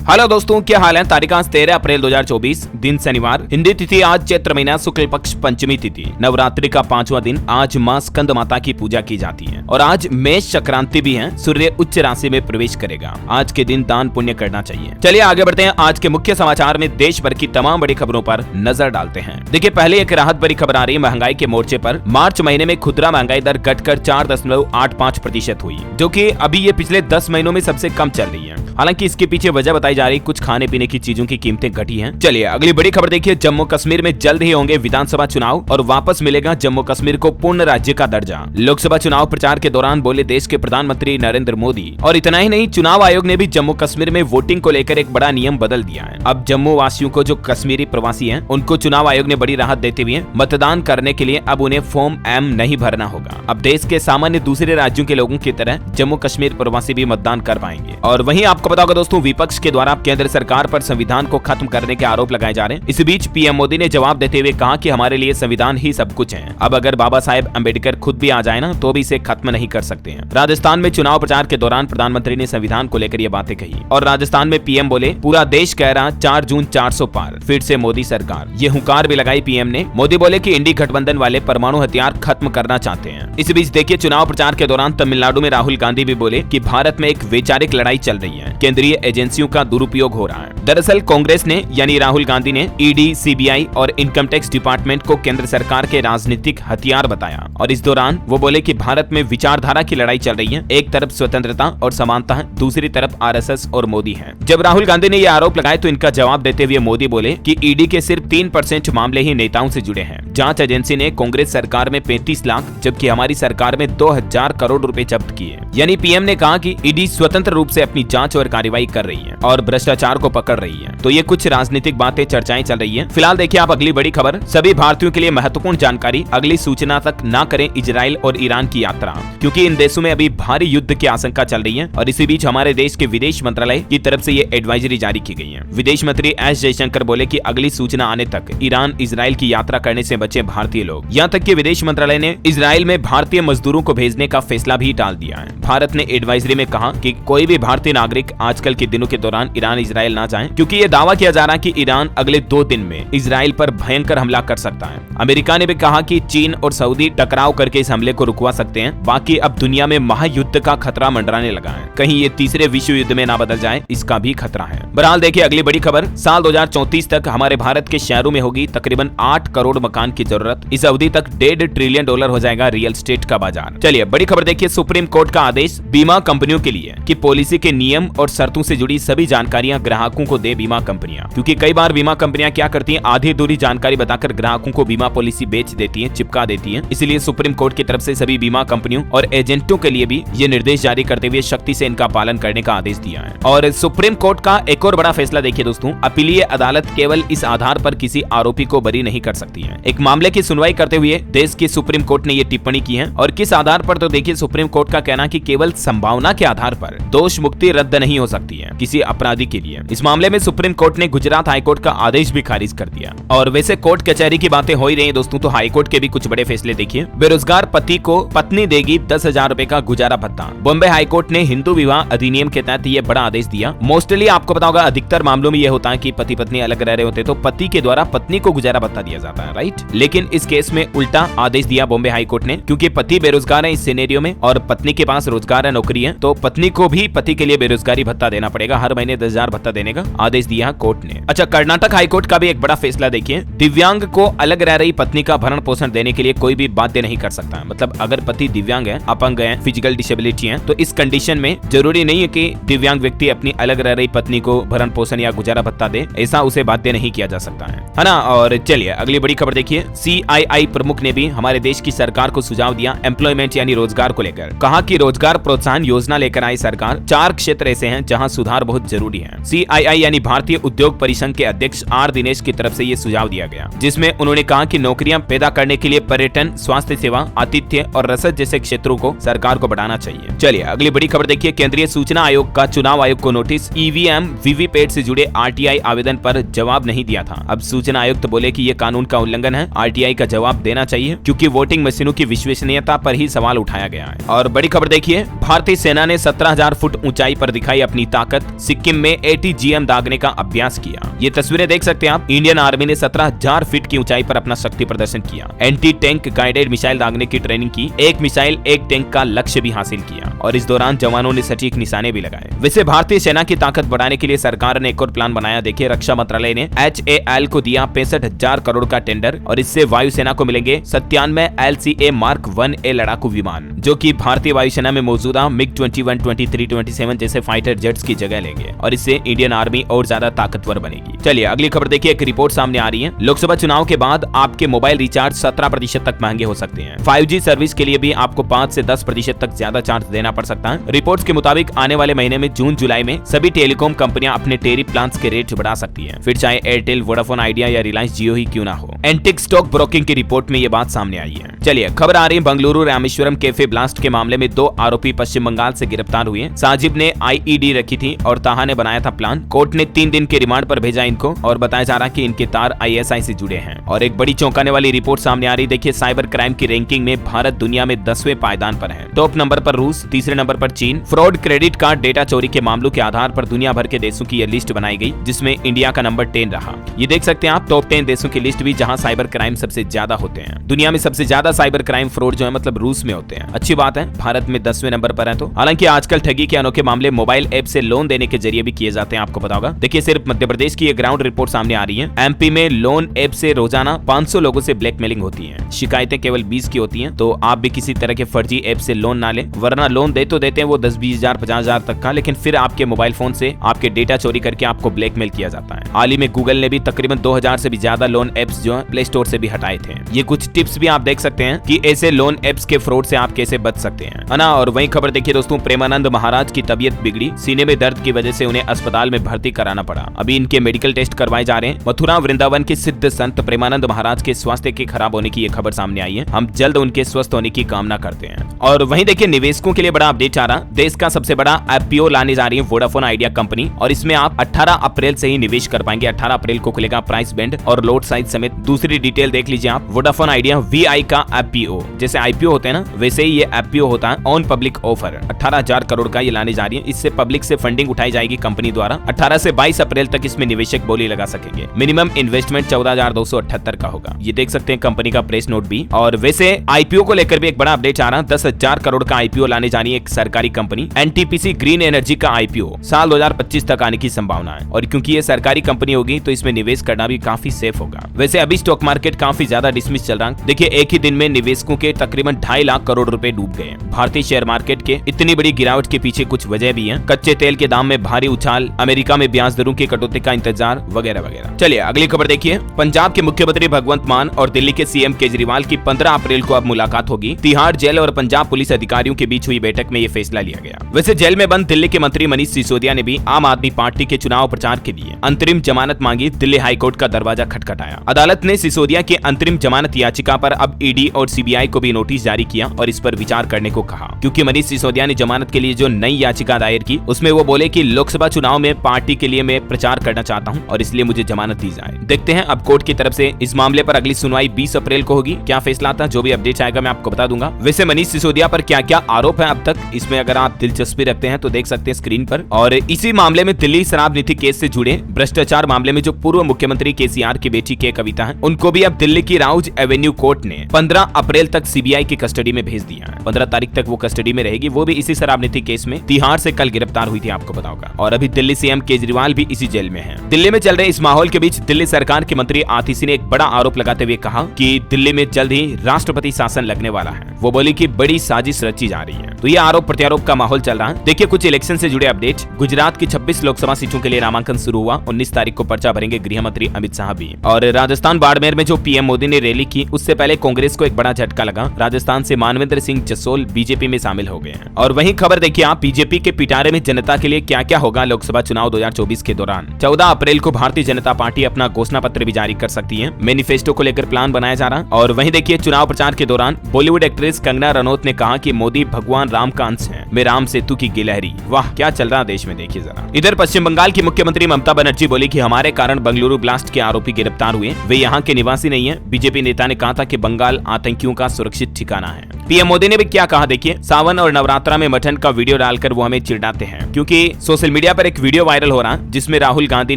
Hello दोस्तों, क्या हाल है। तारीख आज 13 अप्रैल 2024, दिन शनिवार, हिंदी तिथि आज चैत्र महीना शुक्ल पक्ष पंचमी तिथि, नवरात्रि का 5वां दिन। आज मां स्कंद माता की पूजा की जाती है और आज मेष संक्रांति भी है। सूर्य उच्च राशि में प्रवेश करेगा। आज के दिन दान पुण्य करना चाहिए। चलिए आगे बढ़ते हैं। आज के मुख्य समाचार में देश भर की तमाम बड़ी खबरों पर नजर डालते हैं। देखिए, पहले एक राहत भरी खबर आ रही है महंगाई के मोर्चे पर। मार्च महीने में खुदरा महंगाई दर घटकर 4.85% हुई, जो कि अभी ये पिछले 10 महीनों में सबसे कम चल रही है। हालांकि इसके पीछे वजह बताई जा रही, कुछ खाने पीने की चीजों की कीमतें घटी हैं। चलिए अगली बड़ी खबर देखिए। जम्मू कश्मीर में जल्द ही होंगे विधानसभा चुनाव और वापस मिलेगा जम्मू कश्मीर को पूर्ण राज्य का दर्जा। लोकसभा चुनाव प्रचार के दौरान बोले देश के प्रधानमंत्री नरेंद्र मोदी। और इतना ही नहीं, चुनाव आयोग ने भी जम्मू कश्मीर में वोटिंग को लेकर एक बड़ा नियम बदल दिया है। अब जम्मू वासियों को, जो कश्मीरी प्रवासी हैं, उनको चुनाव आयोग ने बड़ी राहत देते हुए मतदान करने के लिए अब उन्हें फॉर्म M नहीं भरना होगा। अब देश के सामान्य दूसरे राज्यों के लोगों की तरह जम्मू कश्मीर प्रवासी भी मतदान कर पाएंगे। और वहीं आपको पता होगा दोस्तों, विपक्ष के द्वारा केंद्र सरकार पर संविधान को खत्म करने के आरोप लगाए जा रहे हैं। इस बीच पीएम मोदी ने जवाब देते हुए कहा कि हमारे लिए संविधान ही सब कुछ है। अब अगर बाबा साहेब अम्बेडकर खुद भी आ जाए ना, तो भी इसे खत्म नहीं कर सकते हैं। राजस्थान में चुनाव प्रचार के दौरान प्रधानमंत्री ने संविधान को लेकर ये बातें कही और राजस्थान में पीएम बोले, पूरा देश कह रहा 4 जून 400 पार, फिर से मोदी सरकार। ये हुंकार भी लगाई पीएम ने। मोदी बोले कि इंडी गठबंधन वाले परमाणु हथियार खत्म करना चाहते हैं। इस बीच देखिए, चुनाव प्रचार के दौरान तमिलनाडु में राहुल गांधी भी बोले कि भारत में एक वैचारिक लड़ाई चल रही है, केंद्रीय एजेंसियों का दुरुपयोग हो रहा है। दरअसल कांग्रेस ने यानी राहुल गांधी ने ईडी, सीबीआई और इनकम टैक्स डिपार्टमेंट को केंद्र सरकार के राजनीतिक हथियार बताया। और इस दौरान वो बोले कि भारत में विचारधारा की लड़ाई चल रही है। एक तरफ स्वतंत्रता और समानता है, दूसरी तरफ आरएसएस और मोदी है। जब राहुल गांधी ने ये आरोप लगाए तो इनका जवाब देते हुए मोदी बोले कि ईडी के सिर्फ 3% मामले ही नेताओं से जुड़े हैं। जांच एजेंसी ने कांग्रेस सरकार में 35 लाख जबकि हमारी सरकार में 2000 करोड़ रुपए जब्त किए। यानी पीएम ने कहा कि ईडी स्वतंत्र रूप से अपनी जांच और कार्रवाई कर रही है और भ्रष्टाचार को पकड़ रही है। तो ये कुछ राजनीतिक बातें, चर्चाएं चल रही है। फिलहाल देखिए आप अगली बड़ी खबर। सभी भारतीयों के लिए महत्वपूर्ण जानकारी, अगली सूचना तक ना करें इजराइल और ईरान की यात्रा, क्योंकि इन देशों में अभी भारी युद्ध की आशंका चल रही है। और इसी बीच हमारे देश के विदेश मंत्रालय की तरफ से ये एडवाइजरी जारी की गई है। विदेश मंत्री एस जयशंकर बोले कि अगली सूचना आने तक ईरान इजराइल की यात्रा करने से बचे भारतीय लोग। यहाँ तक कि विदेश मंत्रालय ने इजराइल में भारतीय मजदूरों को भेजने का फैसला भी टाल दिया है। भारत ने एडवाइजरी में कहा कि कोई भी भारतीय नागरिक आजकल के दिनों के दौरान ईरान इजराइल ना जाए, क्योंकि ये दावा किया जा रहा है कि ईरान अगले 2 दिन में इजराइल पर भयंकर हमला कर सकता है। अमेरिका ने भी कहा कि चीन और सऊदी टकराव करके इस हमले को रुकवा सकते हैं। बाकी अब दुनिया में महायुद्ध का खतरा मंडराने लगा है। कहीं ये तीसरे विश्व युद्ध में ना बदल जाए, इसका भी खतरा है। बहरहाल देखिए अगली बड़ी खबर। साल 2034 तक हमारे भारत के शहरों में होगी तकरीबन 8 करोड़ मकान की जरूरत। इस अवधि तक $1.5 ट्रिलियन हो जाएगा रियल एस्टेट का बाजार। चलिए बड़ी खबर देखिए। सुप्रीम कोर्ट का आदेश बीमा कंपनियों के लिए कि पॉलिसी के नियम और शर्तों से जुड़ी सभी जानकारियां ग्राहकों को दे बीमा कंपनियां, क्योंकि कई बार बीमा कंपनियां क्या करती हैं, आधी अधूरी जानकारी बताकर ग्राहकों को बीमा पॉलिसी बेच देती हैं, चिपका देती हैं। इसलिए सुप्रीम कोर्ट की तरफ से सभी बीमा कंपनियों और एजेंटों के लिए भी ये निर्देश जारी करते हुए सख्ती से इनका पालन करने का आदेश दिया है। और सुप्रीम कोर्ट का एक और बड़ा फैसला देखिए दोस्तों। अपीलीय अदालत केवल इस आधार पर किसी आरोपी को बरी नहीं कर सकती है। एक मामले की सुनवाई करते हुए देश की सुप्रीम कोर्ट ने ये टिप्पणी की है। और किस आधार पर, तो देखिए सुप्रीम कोर्ट का कहना कि केवल संभावना के आधार पर दोष मुक्ति रद्द नहीं हो सकती है किसी अपराधी के लिए। इस मामले में सुप्रीम कोर्ट ने गुजरात हाईकोर्ट का आदेश भी खारिज कर दिया। और वैसे कोर्ट कचहरी की बातें हो ही रही है दोस्तों, तो हाईकोर्ट के भी कुछ बड़े फैसले देखिए। बेरोजगार पति को पत्नी देगी 10,000 रुपए का गुजारा भत्ता। बॉम्बे हाईकोर्ट ने हिंदू विवाह अधिनियम के तहत ये बड़ा आदेश दिया। मोस्टली आपको पता होगा अधिकतर मामलों में यह होता है कि पति पत्नी अलग रह रहे होते तो पति के द्वारा पत्नी को गुजारा भत्ता दिया जाता है, राइट। लेकिन इस केस में उल्टा आदेश दिया बॉम्बे हाईकोर्ट ने, क्योंकि पति बेरोजगार है इस सिनेरियो में और पत्नी के पास रोजगार है, नौकरी है, तो पत्नी को भी पति के लिए बेरोजगारी भत्ता देना पड़ेगा। हर महीने 10,000 भत्ता देने का आदेश दिया कोर्ट ने। अच्छा, कर्नाटक हाईकोर्ट का भी एक बड़ा फैसला देखिए। दिव्यांग को अलग रह रही पत्नी का भरण पोषण देने के लिए कोई भी बाध्य नहीं कर सकता है। मतलब अगर पति दिव्यांग है, अपंग है, फिजिकल डिसेबिलिटी है, तो इस कंडीशन में जरूरी नहीं है कि दिव्यांग व्यक्ति अपनी अलग रह रही पत्नी को भरण पोषण या गुजारा भत्ता दे, ऐसा उसे बाध्य नहीं किया जा सकता है ना। और चलिए अगली बड़ी खबर देखिए। CII प्रमुख ने भी हमारे देश की सरकार को सुझाव दिया एम्प्लॉयमेंट यानी रोजगार को लेकर। कहा कि रोजगार प्रोत्साहन योजना लेकर आई सरकार। 4 क्षेत्र ऐसे हैं जहां सुधार बहुत जरूरी है। CII यानी भारतीय उद्योग परिसंघ के अध्यक्ष R दिनेश की तरफ से ये सुझाव दिया गया, जिसमें उन्होंने कहा कि नौकरियां पैदा करने के लिए पर्यटन, स्वास्थ्य सेवा, आतिथ्य और रसद जैसे क्षेत्रों को सरकार को बढ़ाना चाहिए। चलिए अगली बड़ी खबर देखिए। केंद्रीय सूचना आयोग का चुनाव आयोग को नोटिस। EVM वीवीपैट से जुड़े RTI आवेदन पर जवाब नहीं दिया था। अब सूचना आयुक्त बोले कि ये कानून का उल्लंघन है, RTI का जवाब देना चाहिए, क्योंकि वोटिंग मशीनों की विश्वसनीयता पर ही सवाल उठाया गया है। और बड़ी खबर देखिए। भारतीय सेना ने 17,000 फुट ऊंचाई पर दिखाई अपनी ताकत। सिक्किम में ATGM एटीएम दागने का अभ्यास किया। ये तस्वीरें देख सकते हैं आप। इंडियन आर्मी ने 17,000 फीट की ऊंचाई पर अपना शक्ति प्रदर्शन किया। एंटी टैंक गाइडेड मिसाइल दागने की ट्रेनिंग की। एक मिसाइल एक टैंक का लक्ष्य भी हासिल किया और इस दौरान जवानों ने सटीक निशाने भी लगाए। वैसे भारतीय सेना की ताकत बढ़ाने के लिए सरकार ने एक और प्लान बनाया। देखिए, रक्षा मंत्रालय ने HAL को दिया 65,000 करोड़ का टेंडर और इससे वायुसेना को मिलेंगे 97 LCA Mark 1A लड़ाकू विमान, जो कि भारतीय वायुसेना में मौजूदा MiG-21, 23, 27 जैसे फाइटर जेट्स की जगह लेंगे और इससे इंडियन आर्मी और ज्यादा ताकतवर बनेगी। चलिए अगली खबर देखिए। एक रिपोर्ट सामने आ रही है। लोकसभा चुनाव के बाद आपके मोबाइल रिचार्ज 17% तक महंगे हो सकते हैं। 5G सर्विस के लिए भी आपको 5 से 10% तक ज्यादा चार्ज देना पड़ सकता है। रिपोर्ट्स के मुताबिक आने वाले महीने में जून जुलाई में सभी टेलीकॉम कंपनियां अपने टेरिफ प्लान्स के रेट बढ़ा सकती हैं, फिर चाहे एयरटेल, वोडाफोन आइडिया या रिलायंस जियो ही क्यों ना हो। एंटिक स्टॉक ब्रोकिंग की रिपोर्ट में ये बात सामने आई है। चलिए खबर आ रही है बंगलुरु रामेश्वरम कैफे ब्लास्ट के मामले में 2 आरोपी पश्चिम बंगाल से गिरफ्तार हुए। साजिब ने IED रखी थी और ताहा ने बनाया था प्लान। कोर्ट ने 3 दिन के रिमांड पर भेजा इनको और बताया जा रहा कि इनके तार ISI से जुड़े हैं। और एक बड़ी चौंकाने वाली रिपोर्ट सामने आ रही। देखिए, साइबर क्राइम की रैंकिंग में भारत दुनिया में 10वें पायदान पर है। टॉप नंबर पर रूस, तीसरे नंबर पर चीन। फ्रॉड, क्रेडिट कार्ड डेटा चोरी के मामलों के आधार पर दुनिया भर के देशों की यह लिस्ट बनाई गई, जिसमें इंडिया का नंबर 10 रहा। ये देख सकते हैं आप टॉप 10 देशों की लिस्ट भी जहां साइबर क्राइम सबसे ज्यादा होते हैं। दुनिया में सबसे ज्यादा साइबर क्राइम फ्रॉड जो है मतलब रूस में होते हैं। अच्छी बात है, भारत में 10वें नंबर पर है। तो हालांकि आजकल ठगी के अनोखे मामले मोबाइल ऐप से लोन देने के जरिए भी किए जाते हैं, आपको पता होगा। देखिए, सिर्फ मध्य प्रदेश की ये ग्राउंड रिपोर्ट सामने आ रही है। MP में लोन ऐप से रोजाना 500 लोगों से ब्लैकमेलिंग होती है। शिकायतें केवल 20 की होती हैं, तो आप भी किसी तरह के फर्जी ऐप से लोन ना लें, वरना लोन दे तो देते हैं वो 10-20 हजार 50 हजार तक का, लेकिन फिर आपके मोबाइल फोन से आपके डेटा चोरी करके आपको ब्लैकमेल किया जाता है। हाल ही में गूगल ने भी तकरीबन 2000 से भी ज्यादा लोन एप्स जो है प्ले स्टोर से भी हटाए थे। ये कुछ टिप्स भी आप देख सकते हैं कि ऐसे लोन एप्स के फ्रॉड से आप कैसे बच सकते हैं, है ना। और वही खबर देखिए दोस्तों, प्रेमानंद महाराज की तबीयत बिगड़ी। सीने में दर्द की वजह से उन्हें अस्पताल में भर्ती कराना पड़ा। अभी इनके मेडिकल टेस्ट करवाए जा रहे हैं। मथुरा वृंदावन के सिद्ध संत प्रेमानंद महाराज के स्वास्थ्य के खराब होने की ये खबर सामने आई है। हम जल्द उनके स्वस्थ होने की कामना करते हैं। और वहीं देखिए, निवेशकों के लिए बड़ा अपडेट आ रहा। देश का सबसे बड़ा IPO लाने जा रही है वोडाफोन आइडिया कंपनी और इसमें आप 18 अप्रैल से ही निवेश कर पाएंगे। 18 अप्रैल को खुलेगा प्राइस बैंड और लोट साइज समेत दूसरी डिटेल देख लीजिए आप। वोडाफोन आइडिया VI का IPO, जैसे IPO होते हैं ना वैसे ही ये IPO होता है ऑन पब्लिक ऑफर। 18,000 करोड़ का ये लाने जा रही है। इससे पब्लिक से फंडिंग उठाई जाएगी कंपनी द्वारा। 18 से 22 अप्रैल तक इसमें निवेशक बोली लगा सकेंगे। मिनिमम इन्वेस्टमेंट 14,278 का होगा। ये देख सकते हैं कंपनी का प्रेस नोट भी। और वैसे IPO को लेकर भी एक बड़ा अपडेट आ रहा है। 10,000 करोड़ का IPO लाने जा रही है एक सरकारी कंपनी। NTPC ग्रीन एनर्जी का IPO साल 2025 तक आने की संभावना है और क्योंकि ये सरकारी कंपनी होगी तो इसमें निवेश करना भी काफी सेफ होगा। वैसे अभी स्टॉक मार्केट काफी ज्यादा डिसमिस चल रहा है। देखिए, एक ही दिन में निवेशकों के तकरीबन 2.5 लाख करोड़ रुपए डूब गए। भारतीय शेयर मार्केट के इतनी बड़ी गिरावट के पीछे कुछ वजह भी है। कच्चे तेल के दाम में भारी उछाल, अमेरिका में ब्याज दरों की कटौती का इंतजार वगैरह वगैरह। चलिए अगली खबर देखिए। पंजाब के मुख्यमंत्री भगवंत मान और दिल्ली के CM केजरीवाल की 15 अप्रैल को अब मुलाकात होगी। तिहाड़ जेल और पंजाब पुलिस अधिकारियों के बीच हुई बैठक में ये फैसला लिया गया। वैसे जेल में बंद दिल्ली के मंत्री मनीष सिसोदिया ने भी आम आदमी पार्टी के चुनाव प्रचार के लिए अंतरिम जमानत मांगी। दिल्ली हाईकोर्ट का दरवाजा खटखटाया। अदालत ने सिसोदिया की अंतरिम जमानत याचिका पर अब ED और CBI को भी नोटिस जारी किया और इस पर विचार करने को कहा, क्योंकि मनीष सिसोदिया ने जमानत के लिए जो नई याचिका दायर की उसमें वो बोले कि लोकसभा चुनाव में पार्टी के लिए मैं प्रचार करना चाहता हूं और इसलिए मुझे जमानत दी जाए। देखते हैं अब कोर्ट की तरफ से इस मामले पर अगली सुनवाई 20 अप्रैल को होगी। क्या फैसला आता है, जो भी अपडेट आएगा मैं आपको बता दूंगा। वैसे मनीष सिसोदिया पर क्या क्या आरोप है अब तक, इसमें अगर आप दिलचस्पी रखते हैं तो देख सकते हैं स्क्रीन पर। और इसी मामले में दिल्ली शराब नीति केस से जुड़े भ्रष्टाचार मामले में जो पूर्व मुख्यमंत्री KCR की बेटी के कविता है उनको भी अब दिल्ली की राउज एवेन्यू कोर्ट ने 15 अप्रैल तक CBI की कस्टडी में भेज दिया है। 15 तारीख तक वो कस्टडी में रहेगी। वो भी इसी शराब नीति केस में तिहाड़ से कल गिरफ्तार हुई थी, आपको पता होगा। और अभी दिल्ली CM केजरीवाल भी इसी जेल में है। दिल्ली में चल रहे इस माहौल के बीच दिल्ली सरकार के मंत्री आतिशी ने एक बड़ा आरोप लगाते हुए कहा कि दिल्ली में जल्द ही राष्ट्रपति शासन लगने वाला है। वो बोली कि बड़ी साजिश रची जा रही है। तो ये आरोप प्रत्यारोप का माहौल चल रहा है। देखिए कुछ इलेक्शन से जुड़े अपडेट। गुजरात की 26 लोकसभा सीटों के लिए नामांकन शुरू हुआ। 19 तारीख को पर्चा भरेंगे गृह मंत्री अमित शाह भी। और राजस्थान बाड़मेर में जो PM मोदी ने रैली की उससे पहले कांग्रेस को एक बड़ा झटका लगा। राजस्थान से मानवेंद्र सिंह जसोल BJP में शामिल हो गए हैं। और वहीं खबर देखिए आप, बीजेपी के पिटारे में जनता के लिए क्या क्या होगा लोकसभा चुनाव 2024 के दौरान। 14 अप्रैल को भारतीय जनता पार्टी अपना घोषणा पत्र भी जारी कर सकती है। मैनिफेस्टो को लेकर प्लान बनाया जा रहा। और वहीं देखिए चुनाव प्रचार के दौरान बॉलीवुड एक्ट्रेस कंगना रनौत ने कहा कि मोदी भगवान राम का अंश है, मैं राम सेतु की गिलहरी। वाह क्या चल रहा देश में, देखिए जरा। इधर पश्चिम बंगाल की मुख्यमंत्री ममता बनर्जी बोली कि हमारे कारण बंगलुरु ब्लास्ट के आरोपी गिरफ्तार हुए, वे यहाँ यहाँ के निवासी नहीं है। बीजेपी नेता ने कहा था कि बंगाल आतंकियों का सुरक्षित ठिकाना है। पीएम मोदी ने भी क्या कहा देखिए, सावन और नवरात्रा में मटन का वीडियो डालकर वो हमें चिढ़ाते हैं, क्योंकि सोशल मीडिया पर एक वीडियो वायरल हो रहा जिसमें राहुल गांधी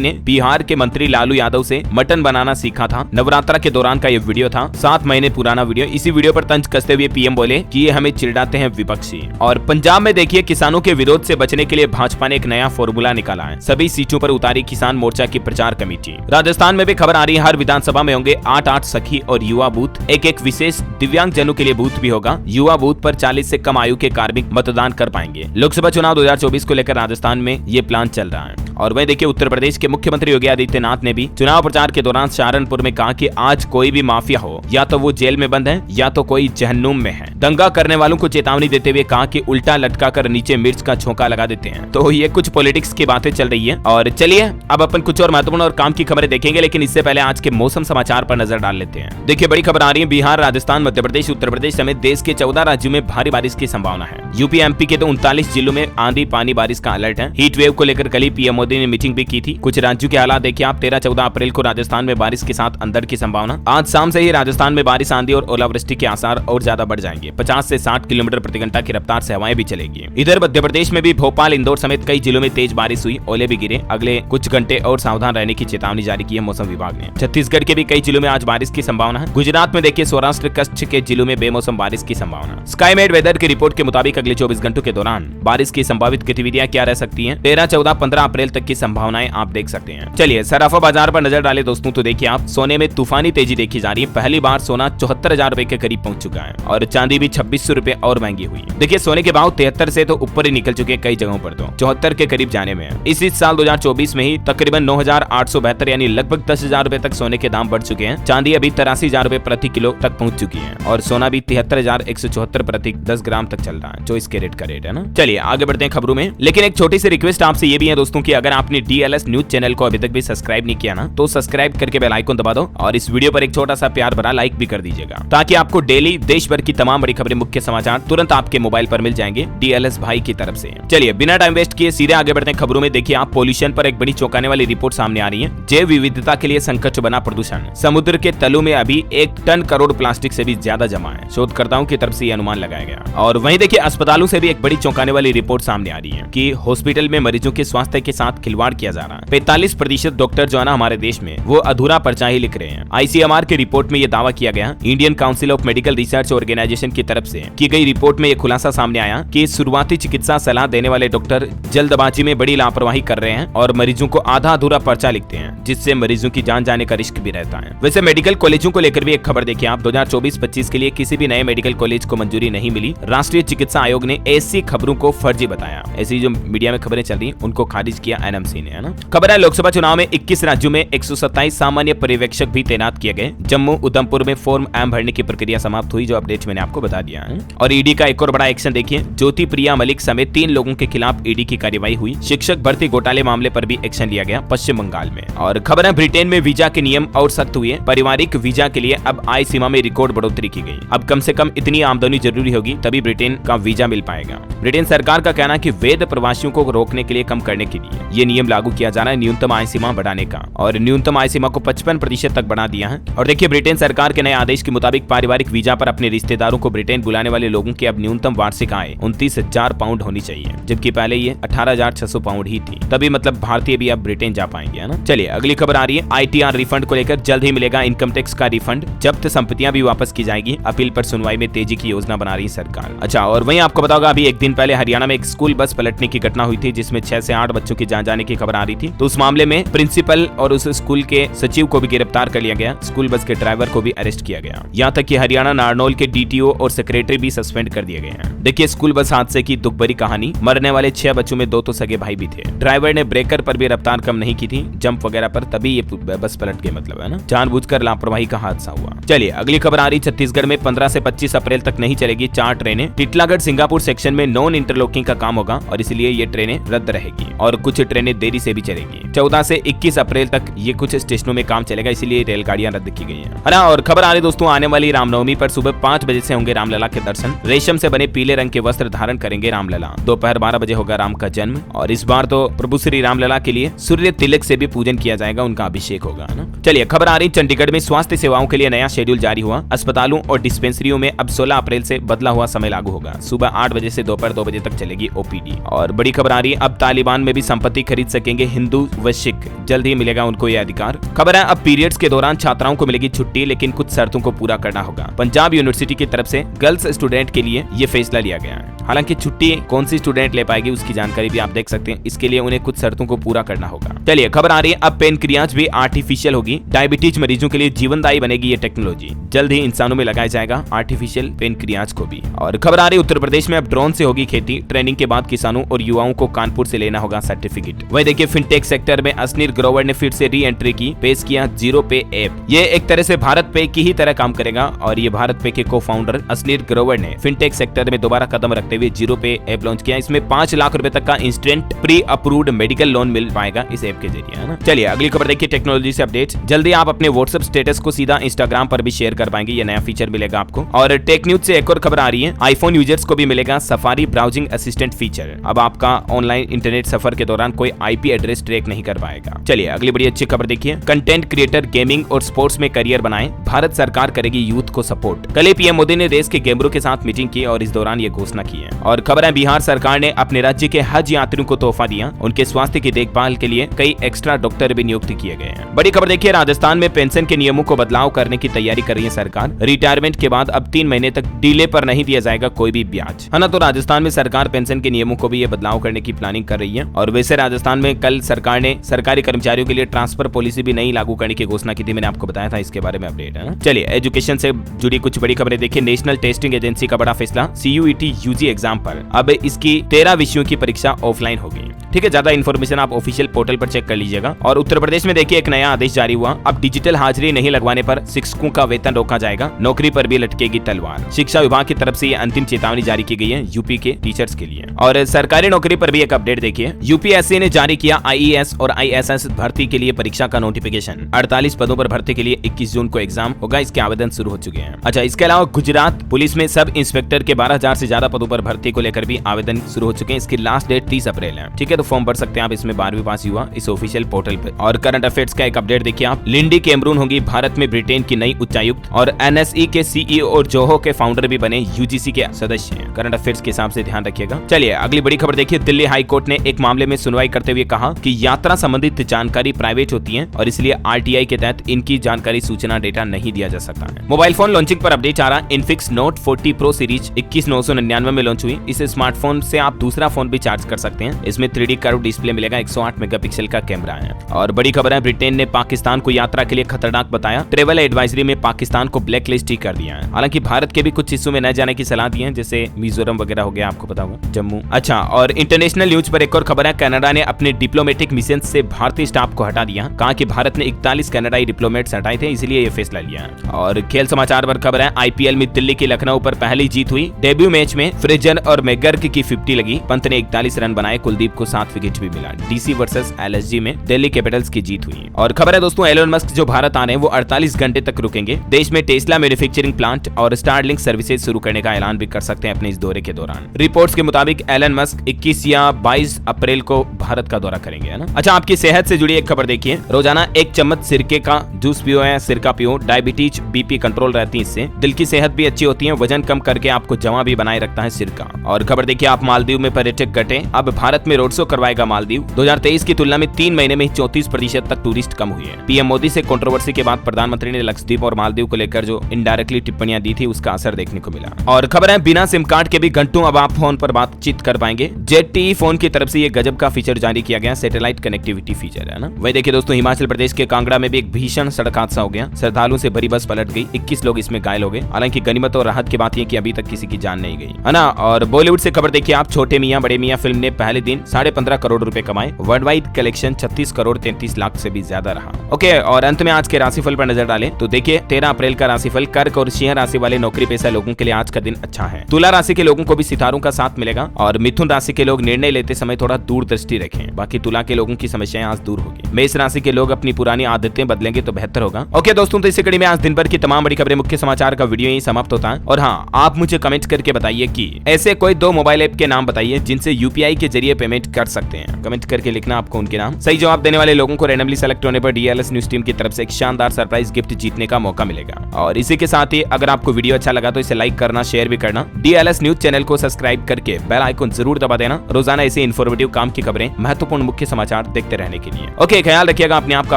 ने बिहार के मंत्री लालू यादव से मटन बनाना सीखा था। नवरात्रा के दौरान का ये वीडियो था, 7 महीने पुराना वीडियो। इसी वीडियो पर तंज कसते हुए पीएम बोले कि ये हमें चिढ़ाते हैं विपक्षी। और पंजाब में देखिए, किसानों के विरोध से बचने के लिए भाजपा ने एक नया फॉर्मूला निकाला है। सभी सीटों पर उतारी किसान मोर्चा की प्रचार कमेटी। राजस्थान में भी खबर आ रही है, हर विधानसभा में होंगे 8 सखी और युवा बूथ। एक विशेष दिव्यांग जनों के लिए बूथ भी होगा। युवा बूथ पर 40 से कम आयु के कार्मिक मतदान कर पाएंगे। लोकसभा चुनाव 2024 को लेकर राजस्थान में ये प्लान चल रहा है। और वहीं देखिए, उत्तर प्रदेश के मुख्यमंत्री योगी आदित्यनाथ ने भी चुनाव प्रचार के दौरान सहारनपुर में कहा कि आज कोई भी माफिया हो, या तो वो जेल में बंद है या तो कोई जहन्नुम में है। दंगा करने वालों को चेतावनी देते हुए कहा कि उल्टा लटका कर नीचे मिर्च का छोंका लगा देते हैं। तो ये कुछ पॉलिटिक्स की बातें चल रही है। और चलिए अब अपन कुछ और महत्वपूर्ण और काम की खबरें देखेंगे, लेकिन इससे पहले आज के मौसम समाचार पर नजर डाल लेते हैं। देखिए, बड़ी खबर आ रही है, बिहार, राजस्थान, मध्य प्रदेश, उत्तर प्रदेश समेत देश के 14 राज्यों में भारी बारिश की संभावना है। यूपी एमपी के तो 39 जिलों में आंधी पानी बारिश का अलर्ट है। हीट वेव को लेकर कल ही पीएम मोदी ने मीटिंग भी की थी। कुछ राज्यों के हालात देखिए आप। 13-14 अप्रैल को राजस्थान में बारिश के साथ अंधड़ की संभावना। आज शाम से ही राजस्थान में बारिश, आंधी और ओलावृष्टि के आसार और ज्यादा बढ़ जाएंगे। 50 से 60 किलोमीटर प्रति घंटा की रफ्तार से हवाएं भी चलेगी। इधर मध्य प्रदेश में भी भोपाल, इंदौर समेत कई जिलों में तेज बारिश हुई, ओले भी गिरे। अगले कुछ घंटे और सावधान रहने की चेतावनी जारी की है मौसम विभाग ने। छत्तीसगढ़ के भी कई जिलों में आज बारिश की संभावना है। गुजरात में देखिए, सौराष्ट्र, कच्छ के जिलों में बेमौसम बारिश की संभावना। स्काईमेट वेदर की रिपोर्ट के मुताबिक अगले 24 घंटों के दौरान बारिश की संभावित गतिविधियां क्या रह सकती हैं। 13, 14, 15 अप्रैल तक की संभावनाएं आप देख सकते हैं। चलिए सराफा बाजार पर नजर डालें दोस्तों, तो देखिए आप, सोने में तूफानी तेजी देखी जा रही है। पहली बार सोना 74,000 रुपए के करीब पहुंच चुका है और चांदी भी 2600 रुपए और महंगी हुई। देखिए, सोने के भाव 73 से तो ऊपर ही निकल चुके हैं, कई जगहों पर तो 74 के करीब जाने में है। इस साल 2024 में ही तकरीबन 9,872 यानी लगभग 10,000 रुपए तक सोने के दाम बढ़ चुके हैं। चांदी अभी 83,000 रुपए प्रति किलो तक पहुंच चुकी है और सोना भी 73,174 प्रति 10 ग्राम तक चल रहा है, जो इसके रेट का रेट है ना। चलिए आगे बढ़ते हैं खबरों में, लेकिन एक छोटी सी रिक्वेस्ट आपसे ये भी है दोस्तों कि अगर आपने DLS न्यूज चैनल को अभी तक भी सब्सक्राइब नहीं किया ना, तो सब्सक्राइब करके बेल आइकन दबा दो और इस वीडियो पर एक छोटा सा प्यार भरा लाइक भी कर दीजिएगा, ताकि आपको डेली देश भर की तमाम बड़ी खबरें, मुख्य समाचार तुरंत आपके मोबाइल पर मिल जाएंगे DLS भाई की तरफ से। चलिए बिना टाइम वेस्ट किए सीधे आगे बढ़ते हैं खबरों में। देखिए आप, पोल्यूशन पर एक बड़ी चौंकाने वाली रिपोर्ट सामने आ रही है। जैव विविधता के लिए संकट बना प्रदूषण। समुद्र के तलों में अभी 1 टन करोड़ प्लास्टिक से भी ज्यादा जमा है, शोधकर्ताओं की तरफ से यह अनुमान लगाया गया। और वहीं देखिए, अस्पतालों से भी एक बड़ी चौंकाने वाली रिपोर्ट सामने आ रही है कि हॉस्पिटल में मरीजों के स्वास्थ्य के साथ खिलवाड़ किया जा रहा है। 45% डॉक्टर जो है ना हमारे देश में, वो अधूरा पर्चा ही लिख रहे हैं। ICMR की रिपोर्ट में यह दावा किया गया, Indian council of medical research organisation की तरफ से की गई रिपोर्ट में यह खुलासा सामने आया कि शुरुआती चिकित्सा सलाह देने वाले डॉक्टर जल्दबाजी में बड़ी लापरवाही कर रहे हैं और मरीजों को आधा अधूरा पर्चा लिखते हैं, जिससे मरीजों की जान जाने का रिस्क भी रहता है। वैसे मेडिकल कॉलेजों को लेकर भी एक खबर देखिए आप, 2024-25 के लिए किसी भी नए मेडिकल कॉलेज को मंजूरी नहीं मिली। राष्ट्रीय चिकित्सा आयोग ने ऐसी खबरों को फर्जी बताया। ऐसी जो मीडिया में खबरें चल रही उनको खारिज किया NMC ने, है ना। खबर है, लोकसभा चुनाव में 21 राज्यों में 127 सामान्य पर्यवेक्षक भी तैनात किए गए। जम्मू उधमपुर में फॉर्म M भरने की प्रक्रिया समाप्त हुई, जो अपडेट मैंने आपको बता दिया है। और ईडी का एक और बड़ा एक्शन देखिए, ज्योति प्रिया मलिक समेत 3 लोगों के खिलाफ ईडी की कार्रवाई हुई। शिक्षक भर्ती घोटाले मामले पर भी एक्शन लिया गया पश्चिम बंगाल में। और खबर है, ब्रिटेन में वीजा के नियम और सख्त हुए। पारिवारिक वीजा के लिए अब आय सीमा में रिकॉर्ड बढ़ोतरी की गई। अब कम से कम इतनी आमदनी जरूरी होगी तभी ब्रिटेन का वीजा मिल पाएगा। ब्रिटेन सरकार का कहना है कि वैध प्रवासियों को रोकने के लिए, कम करने के लिए ये नियम लागू किया जा रहा है, न्यूनतम आय सीमा बढ़ाने का। और न्यूनतम आय सीमा को 55% तक बढ़ा दिया है। और देखिए, ब्रिटेन सरकार के नए आदेश के मुताबिक पारिवारिक वीजा पर अपने रिश्तेदारों को ब्रिटेन बुलाने वाले लोगों की अब न्यूनतम वार्षिक आय 29,000 पाउंड होनी चाहिए, जबकि पहले ये 18,600 पाउंड ही थी। तभी मतलब भारतीय भी अब ब्रिटेन जा पाएंगे, है ना। चलिए अगली खबर आ रही है, ITR रिफंड को लेकर जल्द ही मिलेगा इनकम टैक्स का रिफंड। जब्त संपत्तियां भी वापस की जाएगी। अपील पर सुनवाई में तेजी की योजना बना रही सरकार। अच्छा, और वहीं आपको बताओगा, अभी एक दिन पहले हरियाणा में एक स्कूल बस पलटने की घटना हुई थी, जिसमें 6 से 8 बच्चों की जान जाने की खबर आ रही थी। तो उस मामले में प्रिंसिपल और उस स्कूल के सचिव को भी गिरफ्तार कर लिया गया। स्कूल बस के ड्राइवर को भी अरेस्ट किया गया। यहाँ तक कि हरियाणा नारनौल के DTO और सेक्रेटरी भी सस्पेंड कर दिए गए हैं। देखिए, स्कूल बस हादसे की दुख भरी कहानी। मरने वाले 6 बच्चों में 2 तो सगे भाई भी थे। ड्राइवर ने ब्रेकर पर भी रफ्तार कम नहीं की थी, जंप वगैरह पर, तभी ये बस पलट गई, मतलब, है ना। जानबूझकर लापरवाही का हादसा हुआ। चलिए अगली खबर आ रही, छत्तीसगढ़ में 15 से 25 अप्रैल तक नहीं चलेगी 4 ट्रेनें। टिटलागढ़ सिंगापुर सेक्शन में नॉन इंटरलॉकिंग का काम होगा और इसलिए ये ट्रेनें रद्द रहेगी और कुछ ट्रेनें देरी से भी चलेगी। 14 से 21 अप्रैल तक ये कुछ स्टेशनों में काम चलेगा, इसलिए रेलगाड़ियां रद्द की गई हैं। और खबर आ रही दोस्तों, आने वाली रामनवमी पर सुबह 5 बजे से होंगे रामलला के दर्शन। रेशम से बने पीले रंग के वस्त्र धारण करेंगे रामलला। दोपहर 12 बजे होगा राम का जन्म और इस बार तो प्रभु श्री रामलला के लिए सूर्य तिलक से भी पूजन किया जाएगा, उनका अभिषेक होगा, ना। चलिए खबर खबर आ रही चंडीगढ़ में स्वास्थ्य सेवाओं के लिए नया शेड्यूल जारी हुआ। अस्पतालों और डिस्पेंसरियों में अब 16 अप्रैल से बदला हुआ समय लागू होगा। सुबह 8 बजे से दोपहर 2 बजे तक चलेगी ओपीडी। और बड़ी खबर आ रही है, अब तालिबान में भी संपत्ति खरीद सकेंगे हिंदू व सिख, जल्द ही मिलेगा उनको यह अधिकार। खबर है, अब पीरियड्स के दौरान छात्राओं को मिलेगी छुट्टी, लेकिन कुछ शर्तों को पूरा करना होगा। पंजाब यूनिवर्सिटी की तरफ से गर्ल्स स्टूडेंट के लिए ये फैसला लिया गया है। हालांकि छुट्टी कौन सी स्टूडेंट ले पाएगी उसकी जानकारी भी आप देख सकते हैं। इसके लिए उन्हें कुछ शर्तों को पूरा करना होगा। चलिए खबर आ रही है, अब पेनक्रियाज भी आर्टिफिशियल होगी। डायबिटीज मरीजों के लिए जीवनदायी बनेगी ये टेक्नोलॉजी। जल्द ही इंसानों में लगाया जाएगा आर्टिफिशियल पेनक्रियाज को भी। और खबर आ रही है, उत्तर प्रदेश में अब ड्रोन से होगी खेती। ट्रेनिंग के बाद किसानों और युवाओं को कानपुर से लेना होगा सर्टिफिकेट। वही देखिए, फिनटेक सेक्टर में असनीर ग्रोवर ने फिर से री एंट्री की, पेश किया जीरो पे ऐप। ये एक तरह से भारत पे की ही तरह काम करेगा और ये भारत पे के को फाउंडर असनीर ग्रोवर ने फिनटेक सेक्टर में दोबारा कदम रखते हुए जीरो पे ऐप लॉन्च किया। इसमें 5 लाख रुपए तक का instant pre approved medical loan मिल पाएगा इस ऐप के जरिए, है ना। चलिए अगली खबर देखिए, टेक्नोलॉजी से अपडेट। जल्दी आप अपने व्हाट्सएप स्टेटस को सीधा इंस्टाग्राम पर भी शेयर कर पाएंगे, ये नया फीचर मिलेगा आपको। और टेक न्यूज से एक और खबर आ रही है, आईफोन यूजर्स को भी मिलेगा सफारी ब्राउजिंग असिस्टेंट फीचर। अब आपका ऑनलाइन इंटरनेट सफर के दौरान कोई आईपी एड्रेस ट्रैक नहीं कर पाएगा। चलिए अगली बड़ी अच्छी खबर देखिए, कंटेंट क्रिएटर गेमिंग और स्पोर्ट्स में करियर बनाए, भारत सरकार करेगी यूथ को सपोर्ट। कल पीएम मोदी ने देश के गेमरों के साथ मीटिंग की और इस दौरान ये घोषणा की है। और खबर है, बिहार सरकार ने अपने राज्य के हज यात्रियों को तोहफा दिया। उनके स्वास्थ्य की देखभाल के लिए कई एक्स्ट्रा डॉक्टर भी नियुक्त किए गए हैं। बड़ी खबर देखिए, राजस्थान में पेंशन के नियमों को बदलाव करने की तैयारी कर रही है सरकार। रिटायरमेंट के बाद अब 3 महीने तक डीले पर नहीं दिया जाएगा कोई भी ब्याज, है ना। तो राजस्थान में सरकार पेंशन के नियमों को भी ये बदलाव करने की प्लानिंग कर रही है। और वैसे राजस्थान में कल सरकार ने सरकारी कर्मचारियों के लिए ट्रांसफर पॉलिसी भी नहीं लागू करने की घोषणा की थी। मैंने आपको बताया था इसके बारे में अपडेट, है ना। चलिए एजुकेशन से जुड़ी कुछ बड़ी खबरें देखिए, नेशनल टेस्टिंग एजेंसी का बड़ा फैसला, सीयूईटी यूजी एग्जाम पर अब इसकी 13 विषयों की परीक्षा ऑफलाइन होगी। ठीक है, ज्यादा इन्फॉर्मेशन आप ऑफिशियल पोर्टल पर चेक कर लीजिएगा। और उत्तर प्रदेश में देखिए एक नया आदेश जारी हुआ, अब डिजिटल हाजिरी नहीं लगवाने पर शिक्षकों का वेतन रोका जाएगा, नौकरी पर भी लटकेगी तलवार। शिक्षा विभाग की तरफ से ये अंतिम चेतावनी जारी की गई है यूपी के टीचर्स के लिए। और सरकारी नौकरी पर भी एक अपडेट देखिए, यूपीएससी ने जारी किया आईएएस और आईएसएस भर्ती के लिए परीक्षा का नोटिफिकेशन। 48 पदों पर भर्ती के लिए 21 जून को एग्जाम होगा, इसके आवेदन शुरू हो चुके हैं। अच्छा, इसके अलावा गुजरात पुलिस में सब इंस्पेक्टर के 12,000 से ज्यादा पदों पर भर्ती को लेकर भी आवेदन शुरू हो चुके हैं। इसकी लास्ट डेट 30 अप्रैल है। ठीक है, तो फॉर्म भर सकते हैं आप इसमें 12वीं पास हुआ इस ऑफिशियल पोर्टल पे। और करंट अफेयर्स का एक अपडेट देखिए आप, लिंडी कैमरून होगी भारत में ब्रिटेन की नई उच्चायुक्त। और एनएसई के सीईओ और जोहो के फाउंडर भी बने यूजीसी के सदस्य हैं। करंट अफेयर्स के हिसाब से ध्यान रखिएगा। चलिए अगली बड़ी खबर देखिए, दिल्ली हाई कोर्ट ने एक मामले में सुनवाई करते हुए कहा कि यात्रा संबंधित जानकारी प्राइवेट होती है और इसलिए आरटीआई के तहत इनकी जानकारी सूचना डेटा नहीं दिया जा सकता है। मोबाइल फोन लॉन्चिंग पर अपडेट आ रहा, इनफिक्स नोट 40 प्रो सीरीज 21,999 में लॉन्च हुई। इस स्मार्टफोन से आप दूसरा फोन भी चार्ज कर सकते हैं। इसमें 3D कर्व डिस्प्ले मिलेगा, 108 मेगापिक्सल का कैमरा है। और बड़ी खबर है, ब्रिटेन ने पाकिस्तान को यात्रा के लिए खतरनाक बताया, ट्रेवल एडवाइजरी में पाकिस्तान को ब्लैक लिस्ट ही कर दिया है। हालांकि भारत के भी कुछ हिस्सों में न जाने की सलाह दी है, जैसे मिजोरम वगैरह हो गया, आपको पता होगा, जम्मू। अच्छा, और इंटरनेशनल न्यूज पर एक और खबर है, कनाडा ने अपने डिप्लोमेटिक मिशन से भारतीय स्टाफ को हटा दिया। कहा कि भारत ने 41 कनाडाई डिप्लोमेट्स हटाए थे, इसलिए ये फैसला लिया है। और खेल समाचार पर खबर है, आईपीएल में दिल्ली की लखनऊ पर पहली जीत हुई। डेब्यू मैच में फ्रेजर और मैकगर्क की 50 लगी। पंत ने 41 रन बनाए, कुलदीप को 7 विकेट भी मिला। डीसी वर्सेस एलएसजी में दिल्ली कैपिटल्स की जीत हुई। और खबर है दोस्तों, एलोन मस्क जो भारत आ रहे हैं वो 48 घंटे तक रुकेंगे। देश में टेस्ला मैन्युफैक्चरिंग प्लांट और स्टारलिंक सर्विसेज शुरू करने का ऐलान भी कर सकते हैं अपने इस दौरे के दौरान। रिपोर्ट्स के मुताबिक एलन मस्क 21 या 22 अप्रैल को भारत का दौरा करेंगे, है ना। अच्छा, आपकी सेहत से जुड़ी एक खबर देखिए, रोजाना 1 चम्मच सिरके का जूस पियो या सिरका पियो, डायबिटीज बीपी कंट्रोल रहती है इससे, दिल की सेहत भी अच्छी होती है, वजन कम करके आपको जवां भी बनाए रखता है सिरका। और खबर देखिए आप, मालदीव में पर्यटक घटे, अब भारत में रोड शो करवाएगा मालदीव। 2023 की तुलना में 3 महीने में 34% तक टूरिस्ट कम हुए हैं। पीएम मोदी से कंट्रोवर्सी के बाद प्रधानमंत्री ने लक्षद्वीप और मालदीव को लेकर जो इनडायरेक्टली टिप्पणियां दी थी उसका असर देखने को मिला। और खबर है, बिना सिम कार्ड के भी घंटों अब आप फोन पर बातचीत कर पाएंगे। ZTE फोन की तरफ से ये गजब का फीचर जारी किया गया, सैटेलाइट कनेक्टिविटी फीचर, है ना। वही देखिए दोस्तों, हिमाचल प्रदेश के कांगड़ा में भी एक भीषण सड़क हादसा हो गया, श्रद्धालुओं से भरी बस पलट गई, 21 लोग इसमें घायल हो गए। हालांकि गनीमत और राहत की बात यह कि अभी तक किसी की जान नहीं गई, है ना। और बॉलीवुड से खबर देखिए आप, छोटे मियां बड़े मियां फिल्म ने पहले दिन 15.5 करोड़ रुपए कमाए। World wide collection 36 crore 33 lakh से भी ज्यादा रहा। ओके, और अंत में आज के राशिफल पर नजर डालें तो देखिए 13 अप्रैल का राशिफल, कर्क और सिंह राशि वाले नौकरी पेशा लोगों के लिए आज का दिन अच्छा है। तुला राशि के लोगों को भी सितारों का साथ मिलेगा। और मिथुन राशि के लोग निर्णय लेते समय थोड़ा दूरदृष्टि रखें, बाकी तुला के लोगों की समस्याएं आज दूर होगी। मेष राशि के लोग अपनी पुरानी आदतें बदलेंगे तो बेहतर होगा। ओके दोस्तों, तो इसी कड़ी में आज दिन भर की तमाम बड़ी खबरें, मुख्य समाचार का वीडियो यही समाप्त होता है। और हाँ, आप मुझे कमेंट करके बताइए कि ऐसे कोई 2 मोबाइल ऐप के नाम बताइए जिनसे यूपीआई के जरिए पेमेंट कर सकते हैं। कमेंट करके लिखना आपको उनके नाम। सही जवाब देने वाले लोगों को रैंडमली सेलेक्ट होने पर DLS न्यूज टीम की तरफ से एक शानदार सरप्राइज गिफ्ट जीतने का मौका मिलेगा। और इसी के साथ ही अगर आपको वीडियो अच्छा लगा तो इसे लाइक करना, शेयर भी करना। DLS न्यूज चैनल को सब्सक्राइब करके बेल आइकन जरूर दबा देना रोजाना ऐसे इन्फॉर्मेटिव काम की खबरें, महत्वपूर्ण मुख्य समाचार देखते रहने के लिए। ओके, ख्याल रखिएगा अपने आप का,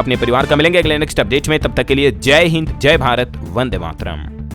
अपने परिवार का। मिलेंगे अगले नेक्स्ट अपडेट में, तब तक के लिए जय हिंद, जय भारत, वंदे मातरम।